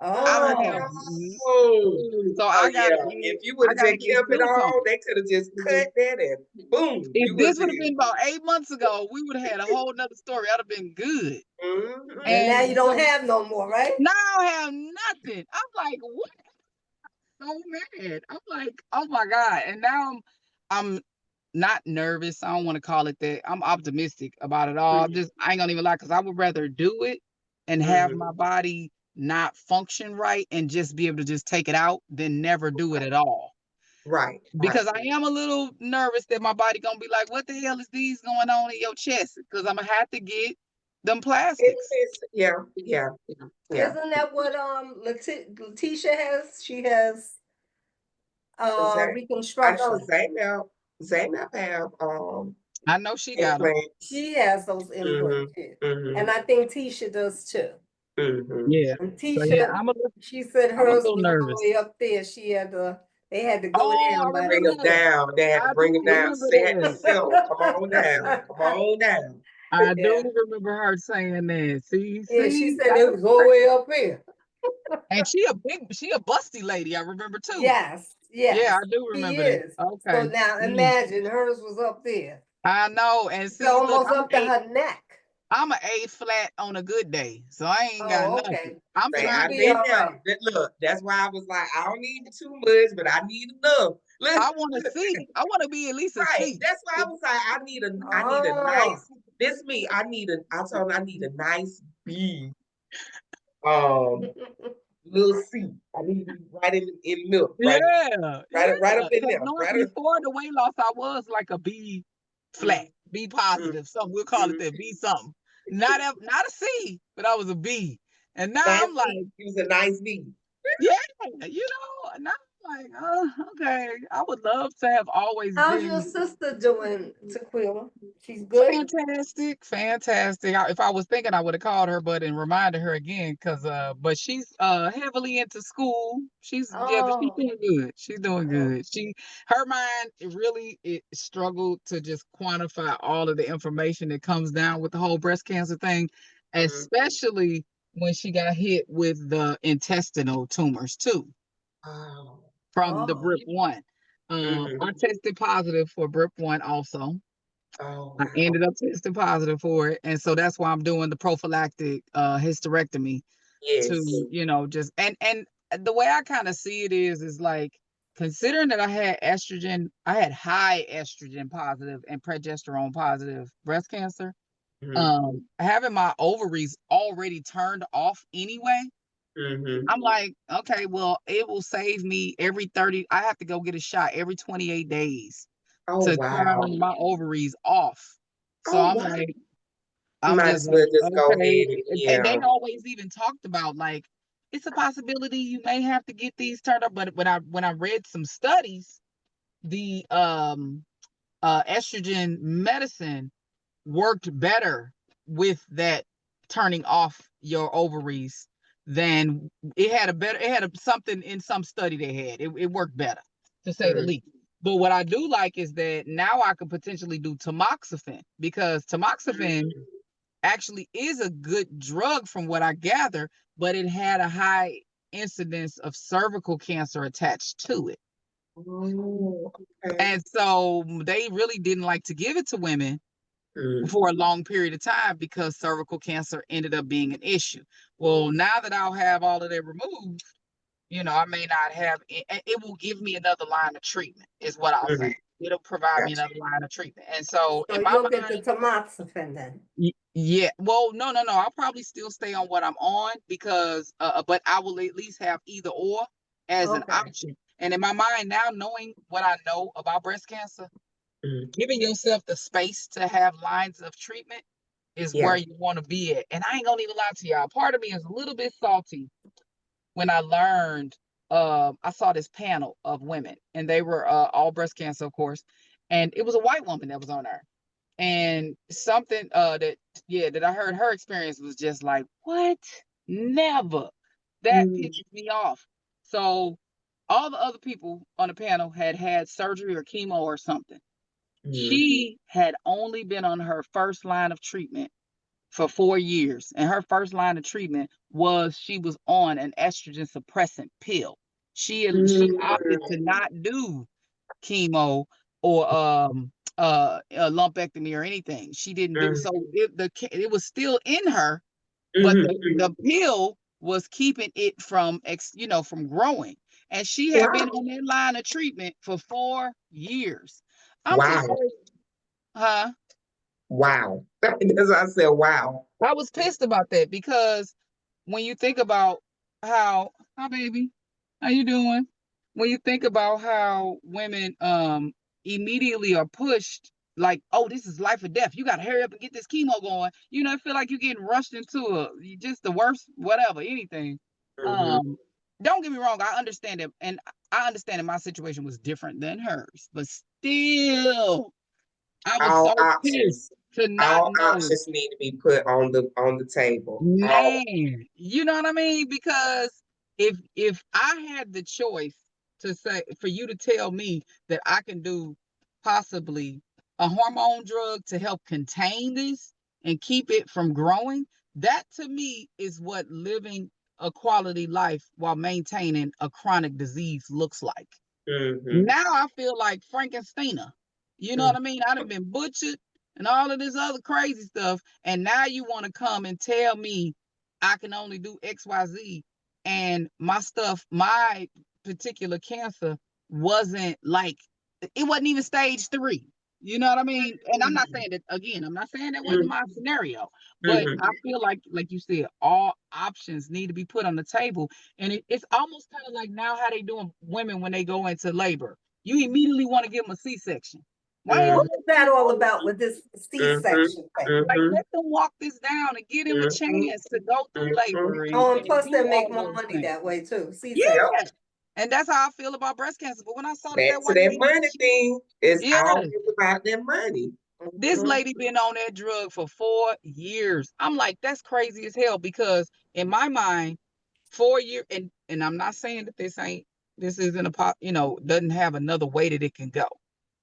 I have Oh. Oh, so oh I yeah. gotta If you would I have gotta just get kept it silicone. on, they could have just cut that and boom, If you would have this would have been. been about 8 months ago, we would have had a whole nother story. I'd have been good. And now And you don't so have no more, right? now I have nothing. I'm like, what? So mad. I'm like, oh my God. And now I'm not nervous. I don't want to call it that. I'm optimistic about it all. I ain't gonna even lie, because I would rather do it and have my body not function right and just be able to just take it out than never do it at all. Right, right. Because I am a little nervous that my body gonna be like, what the hell is these going on in your chest? Because I'm gonna have to get them plastics. Yeah, yeah, yeah. Isn't that what Letitia has? She has Zay, I know reconstruction. Zaynab have I know she got them. implants. She has those implants, yeah. Mm-hmm. And I think Tisha does too. Mm-hmm. Yeah. And So yeah, Tisha, she said I'm a hers little was all the nervous. way up there. They had to go Oh, down I by Bring them remember that. down. They had to I bring them do down. remember They had to that. settle. Come on down. Come on down. I Yeah. do remember her saying that. Yeah, she See, said it was all the way up here. and she a busty lady. I remember too. Yes, Yeah, yes, I do she remember that. is. So Okay. now Mm. imagine hers was up there. I know. And It's see, look, almost up to her neck. I'm an A flat on a good day, so I ain't got Oh, nothing. okay. I'm Say, So trying you'll I've to be get. been all there. right. Look, that's why I was like, I don't need too much, but I need enough. Look, I want to see. I want to be at least a right. C. That's why I was like, I need a Oh. nice. This me. I told him I need a nice B. Um, little C. I need to be right in milk, Yeah, yeah. right up in Because there, right up. before the weight loss, I was like a B flat, B Mm, positive, something. We'll call it mm. that, B something. Not a C, but I was a B. And now Nice I'm B. like, He was a nice B. yeah, now I'm like, okay. I would love to have always How's your been sister doing, Tequila? She's good? fantastic, fantastic. If I was thinking, I would have called her, but and reminded her again, but she's heavily into school. But she's Oh, doing good. She's doing oh. good. Her mind it struggled to just quantify all of the information that comes down with the whole breast cancer thing, Mhm. especially when she got hit with the intestinal tumors too Oh. from the Oh. BRIP1. Mhm. I tested positive for BRIP1 also. Oh I wow. ended up testing positive for it. And so that's why I'm doing the prophylactic hysterectomy Yes. to, just and the way I kind of see it is like considering that I had high estrogen positive and progesterone positive breast cancer, Mhm. having my ovaries already turned off anyway. Mhm. I'm like, okay, well, it will save me I have to go get a shot every 28 days Oh to wow. turn my ovaries off. So Oh I'm wow. like, I'm Might just as well like, just go okay. ahead and And they yeah. always even talked about like it's a possibility you may have to get these turned up. But when I read some studies, the estrogen medicine worked better with that turning off your ovaries than it had something in some study they had. It worked better, to say the Mm. least. But what I do like is that now I could potentially do tamoxifen, because tamoxifen Mm. actually is a good drug from what I gather, but it had a high incidence of cervical cancer attached to it. Oh, okay. And so they really didn't like to give it to women Mm. for a long period of time because cervical cancer ended up being an issue. Well, now that I'll have all of that removed, I may not have it, it will give me another line of treatment, is what I'll say. It'll provide me Gotcha. another line of treatment. And so So in my you'll get the mind, tamoxifen then. yeah, well, no. I'll probably still stay on what I'm on because, but I will at least have either or as an Okay. option. And in my mind now, knowing what I know about breast cancer, Mhm. giving yourself the space to have lines of treatment is Yeah. where you want to be at. And I ain't gonna even lie to y'all. Part of me is a little bit salty when I learned. I saw this panel of women, and they were all breast cancer, of course, and it was a white woman that was on there. And something that I heard her experience was just like, what? Never. That Mm, pisses me off. So all the other people on the panel had had surgery or chemo or something. mm, She had only been on her first line of treatment for 4 years. And her first line of treatment was she was on an estrogen suppressant pill. She opted to mm, not do chemo or a lumpectomy or anything. She didn't do mm, so. It was still in her, but mhm, the pill was keeping it from growing. And she had been Wow. on that line of treatment for 4 years. I'm just Wow. like, huh? Wow. That's what I said. Wow. I was pissed about that because when you think about how, hi baby, how you doing? When you think about how women immediately are pushed like, oh, this is life or death. You got to hurry up and get this chemo going. I feel like you're getting rushed into just the worst, whatever, anything. Mhm. Um, don't get me wrong, I understand it, and I understand that my situation was different than hers, but still, I was All so pissed options. to not All know. options need to be put on the table. All. Man, you know what I mean? Because if I had the choice to say for you to tell me that I can do possibly a hormone drug to help contain this and keep it from growing, that to me is what living a quality life while maintaining a chronic disease looks like. Mhm. Now I feel like Frankensteina. You know Mm, what I mean? I'd have been butchered and all of this other crazy stuff. And now you want to come and tell me I can only do XYZ. And my particular cancer wasn't like, it wasn't even stage 3. You know what I mean? And I'm not saying that again, I'm not saying that wasn't mm, my scenario, but mhm. I feel like you said, all options need to be put on the table. And it's almost kind of like now how they doing women when they go into labor. You immediately want to give them a C-section. Why ain't Mm, What you is let that them all go about through? with this mhm, C-section thing? Like mhm, let them walk this down and give them a mhm, chance to go through mhm. labor and, Oh, and and plus do they make all more those money things. that way too. C-section. Yep. Yeah. And that's how I feel about breast cancer. But when I saw that Back to white that lady, money thing. It's yes, always about that money. this Mhm. lady been on that drug for 4 years. I'm like, that's crazy as hell because in my mind, 4 years, and I'm not saying that this isn't a doesn't have another way that it can go.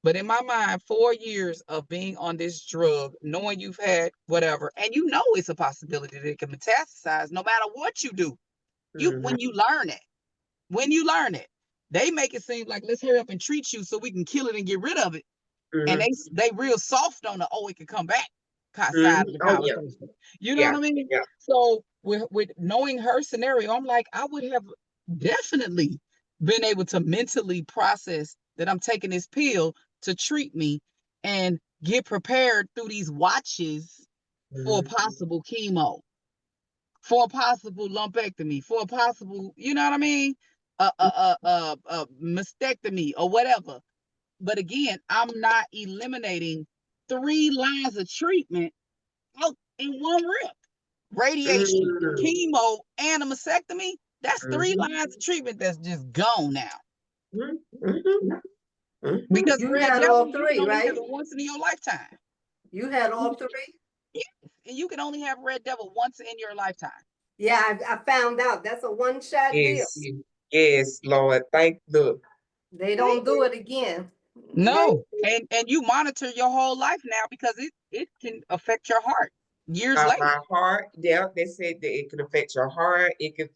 But in my mind, 4 years of being on this drug, knowing you've had whatever, and it's a possibility that it can metastasize no matter what you do. You Mhm, when you learn it, they make it seem like let's hurry up and treat you so we can kill it and get rid of it, and mhm, they real soft on the it can come back side of mhm. the Oh yeah, conversation. You know what yeah, I mean? yeah. So with knowing her scenario, I'm like, I would have definitely been able to mentally process that I'm taking this pill to treat me and get prepared through these watches for a Mhm, possible chemo, for a possible lumpectomy, for a possible, you know what I mean? A mastectomy or whatever. But again, I'm not eliminating 3 lines of treatment out in one rip. Radiation, mhm, chemo, and a mastectomy. That's three mhm, lines of treatment that's just gone now. mhm, mhm, mhm. Because You red had devil, all you can three, only have right? it once in your lifetime. You had all three? Yes. And you can only have red devil once in your lifetime. Yeah, I found out. That's a one-shot deal. Yes, yes, Lord. Look. They don't do it again. Okay. No. And you monitor your whole life now because it can affect your heart years later. My heart, yeah, they said that it can affect your heart. It can,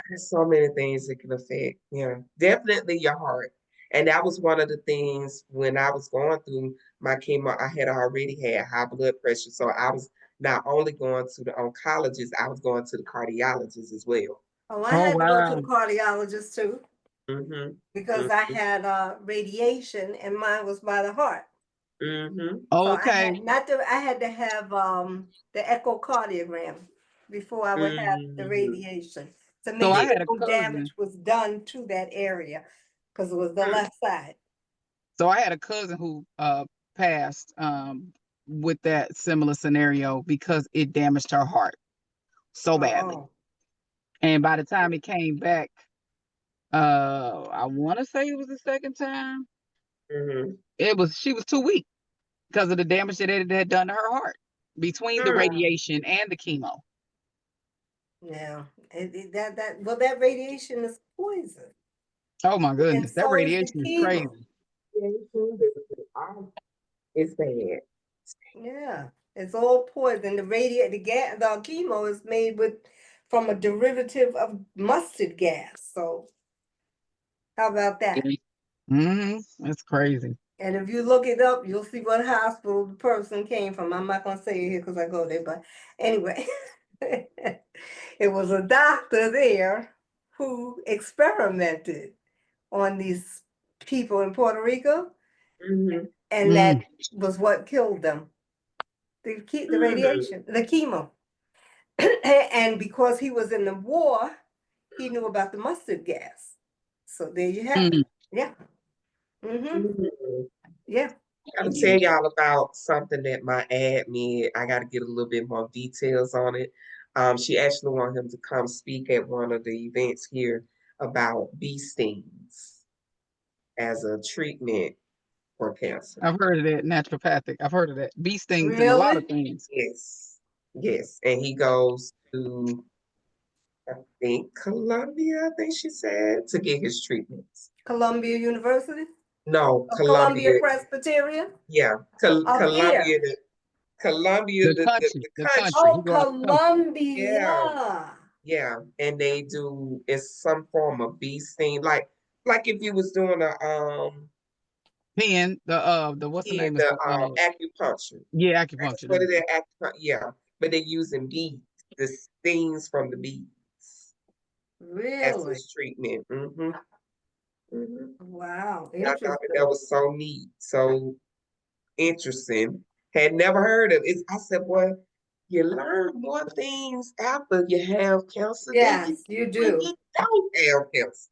there's so many things it can affect. Yeah, definitely your heart. And that was one of the things when I was going through my chemo, I had already had high blood pressure. So I was not only going to the oncologist, I was going to the cardiologist as well. Oh, I Oh had to go to wow. the cardiologist too Mm-hmm. because I had radiation and mine was by the heart. Mm-hmm. So I Okay. had not to, I had to have the echocardiogram before I would have the Mm-hmm. radiation to So make I Yeah. sure had a no cousin. damage was done to that area because it was the left side. So I had a cousin who passed with that similar scenario because it damaged her heart so badly. Oh, And by the time it came back, I want to say it was the second time. Mm-hmm. She was too weak because of the damage that it had done to her heart between the Mm. radiation and the chemo. yeah. Well, that radiation is poison, Oh my and goodness, that so is the radiation is chemo. crazy. Yeah, it's bad. Yeah, it's all poison. The chemo is made with from a derivative of mustard gas. So how about that? That's crazy. And if you look it up, you'll see what hospital the person came from. I'm not gonna say it here because I go there, but anyway, it was a doctor there who experimented on these people in Puerto Rico, Mm-hmm. and Mm, that was what killed them. The Mm-hmm. radiation, the chemo. And because he was in the war, he knew about the mustard gas. So there you have it. mm, Yeah. Mm-hmm. Mm-hmm. Yeah. I gotta tell y'all about something that my admin, I gotta get a little bit more details on it. She actually wanted him to come speak at one of the events here about bee stings as a treatment for cancer. I've heard of that naturopathic. I've heard of that bee stings and a lot of Really? things. Yes, yes. And he goes to, I think, Columbia, I think she said, to get his treatments. Columbia University? No, Of Columbia Columbia, Presbyterian? yeah, Up here. Columbia, Columbia, The country, the the country. country. He Oh, go out the country. Yeah, Columbia. yeah, and they do it's some form of bee sting, like if you was doing a Then the what's the in name is the the acupuncture. yeah, That's acupuncture. what There it you is, acupuncture. Yeah, but they're using bees, the stings from the bees as Really? his treatment. Mm-hmm. Mm-hmm. Wow. I thought that Interesting. was so neat, so interesting. Had never heard of it. I said, "Boy, you learn more things after you have cancer than you Yes, do you when do. you don't have cancer."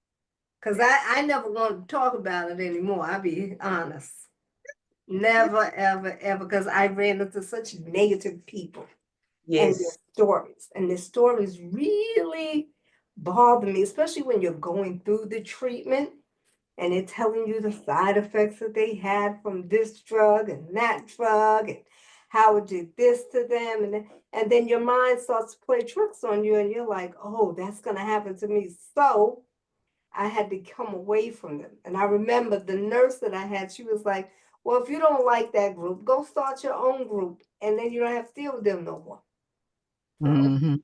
Because I never want to talk about it anymore. I'll be honest. Never, ever, ever. Because I ran into such negative people and their Yes. stories. And the stories really bother me, especially when you're going through the treatment and they're telling you the side effects that they had from this drug and that drug and how it did this to them. And then your mind starts to play tricks on you and you're like, oh, that's going to happen to me. So I had to come away from them. And I remember the nurse that I had, she was like, well, if you don't like that group, go start your own group. And then you don't have to deal with them no more. go. So, Mm-hmm.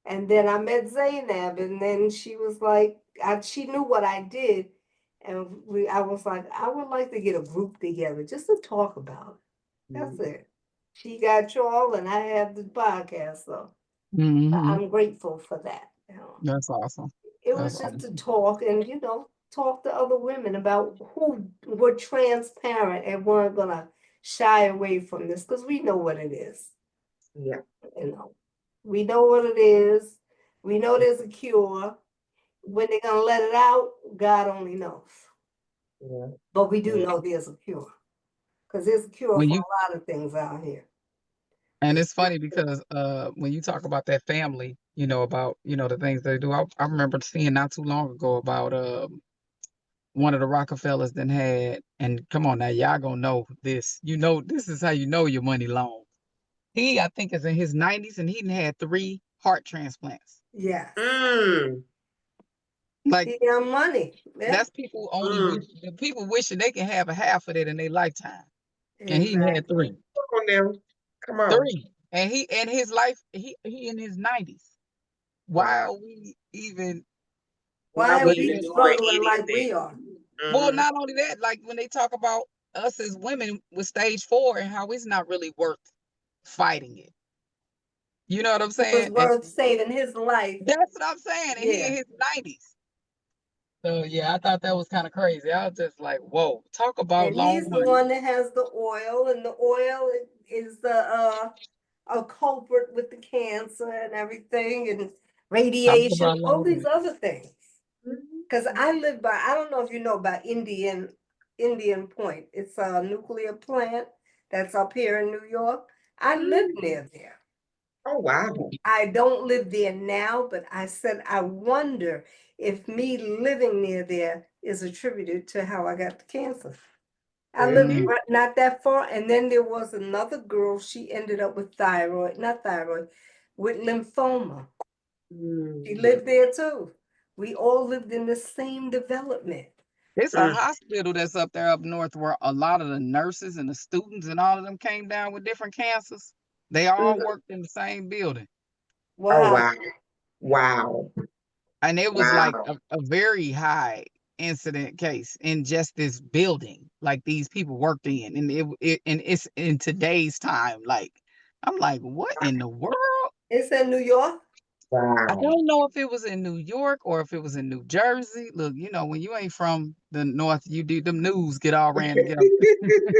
and then I met Zainab, and then she was like, she knew what I did. And I was like, I would like to get a group together just to talk about it. That's Mhm. it. She got y'all, and I have the podcast. So Mm-hmm. I'm grateful for that. You know. That's awesome. It That's was just to awesome. talk and, talk to other women about who were transparent and weren't going to shy away from this because we know what it is. Yeah. You know, we know what it is. We know there's a cure. When they're going to let it out, God only knows. Yeah. But we do Yeah. know there's a cure because there's a cure When for you a lot of things out here. and it's funny because when you talk about that family, about the things they do. I remember seeing not too long ago about one of the Rockefellers then had, and come on now, y'all gonna know this. This is how you know your money long. He, I think, is in his 90s, and he done had 3 heart transplants. Yes. Mm. Like, He got money. Yeah, that's people only wish Mm. the people wishing they can have a half of it in their lifetime. And he had exactly. Come on now. Come on. 3. And he and his life, he in his 90s. Why Wow. are we even Why Why are we are with we even that doing fight? struggling like anything? we are? Well, Mm-hmm. not only that, like when they talk about us as women with stage 4 and how it's not really worth fighting it. You know what I'm It was saying? And worth saving his life. that's what I'm saying. And he in Yeah. his 90s. So yeah, I thought that was kind of crazy. I was just like, whoa, talk about And long he's the money. one that has the oil, and the oil is the a culprit with the cancer and everything, and Talk radiation, about all long these money. other things. Because I live by, I don't know if you know about Indian Point. It's a nuclear plant that's up here in New York. I live near there. Oh, wow. I don't live there now, but I said I wonder if me living near there is attributed to how I got the cancer. I lived Mm. not that far, and then there was another girl. She ended up with not thyroid, with lymphoma. She lived there too. We all lived in the same development. It's a hospital that's up there up north where a lot of the nurses and the students and all of them came down with different cancers. They all worked in the same building. Oh, Wow. wow. Wow. And it was like Wow. a very high incident case in just this building, like these people worked in. And and it's in today's time. Like, I'm like, what in the world? It's in New York. I Wow. don't know if it was in New York or if it was in New Jersey. Look, you know, when you ain't from the north, you do them news get all ran together.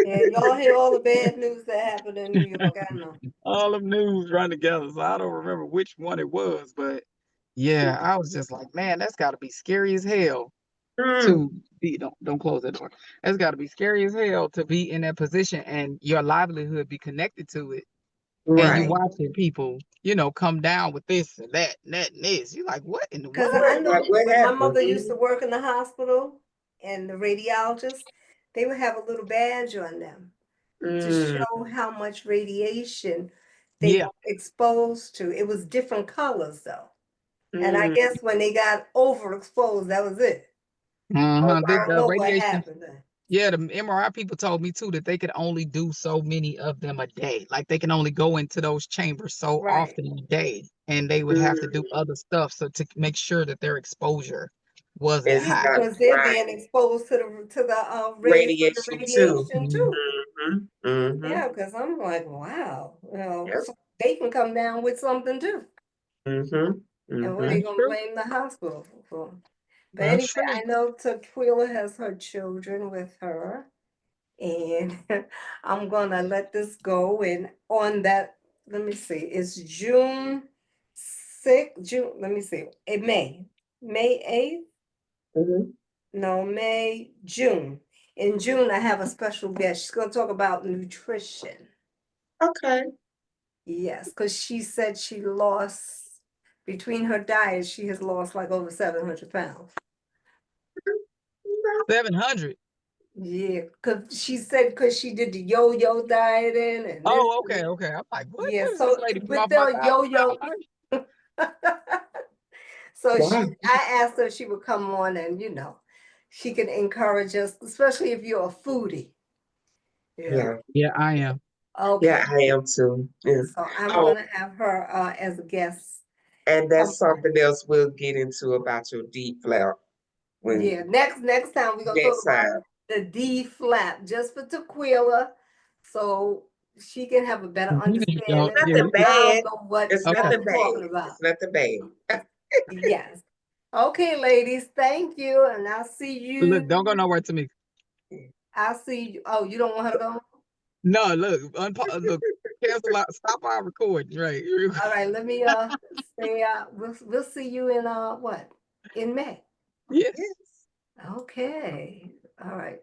Yeah, y'all hear all the bad news that happened in New York. I know. All them news run together. So I don't remember which one it was, but yeah, I was just like, man, that's gotta be scary as hell Mm, to be don't close that door. That's gotta be scary as hell to be in that position and your livelihood be connected to it. And you right. watching people, you know, come down with this and that and that and this. You're like, what in the Because world? I Right. Like, know what when my happened? mother used to work in the hospital and the radiologist, they would have a little badge on them to Mm, show how much radiation they Yeah. were exposed to. It was different colors though. And I mm. guess when they got overexposed, that was it. Oh, Uh-huh. I The, don't wow. the know what radiation. happened then. Yeah, the MRI people told me too that they could only do so many of them a day. Like they can only go into those chambers so Right. often a day, and they would have to do Mm. other stuff so to make sure that their exposure wasn't It's Yeah, high. not because they're right. being exposed to the rays from the Radiation too. radiation too. Mm-hmm. Mm-hmm. Yeah, because I'm like, wow, Yep. so they can come down with something too. Mm-hmm. And what are Mm-hmm. they That's gonna true. blame the hospital for? But That's anyway, true. I know Tequila has her children with her, and I'm gonna let this go. And on that, let me see, it's June 6th, June, let me see, May 8th? Mm-hmm. No, June. In June, I have a special guest. She's gonna talk about nutrition. Okay. Yes, because she said she lost, between her diets, she has lost like over 700 pounds. 700. Yeah, because she said because she did the yo-yo dieting and this. Oh, And okay, okay. I'm like, what? yeah, What is this so lady from with off my the yo-yo, thousand? so Wow. I asked her if she would come on and she can encourage us, especially if you're a foodie. Yeah. Yeah. Yeah, I am. Yeah, Okay. I am too. Yeah. So I'm Oh, gonna have her as a guest. and Come that's on. something else we'll get into about your deep flap when Yeah, next time we're gonna talk next about time. the D flap just for Tequila, so she can have a better Y'all, understanding. yeah, Because Nothing I bad. don't know what It's okay. nothing I'm bad. talking about. It's nothing bad. Yes. Okay, ladies, thank you, and I'll see Look, don't go you. nowhere to me. I'll see you. Oh, you don't want her to go? No, look, look, cancel out, stop our recording, right? All right, let me stay out. We'll see you in what? In May. Yes. Yes. Okay. All right.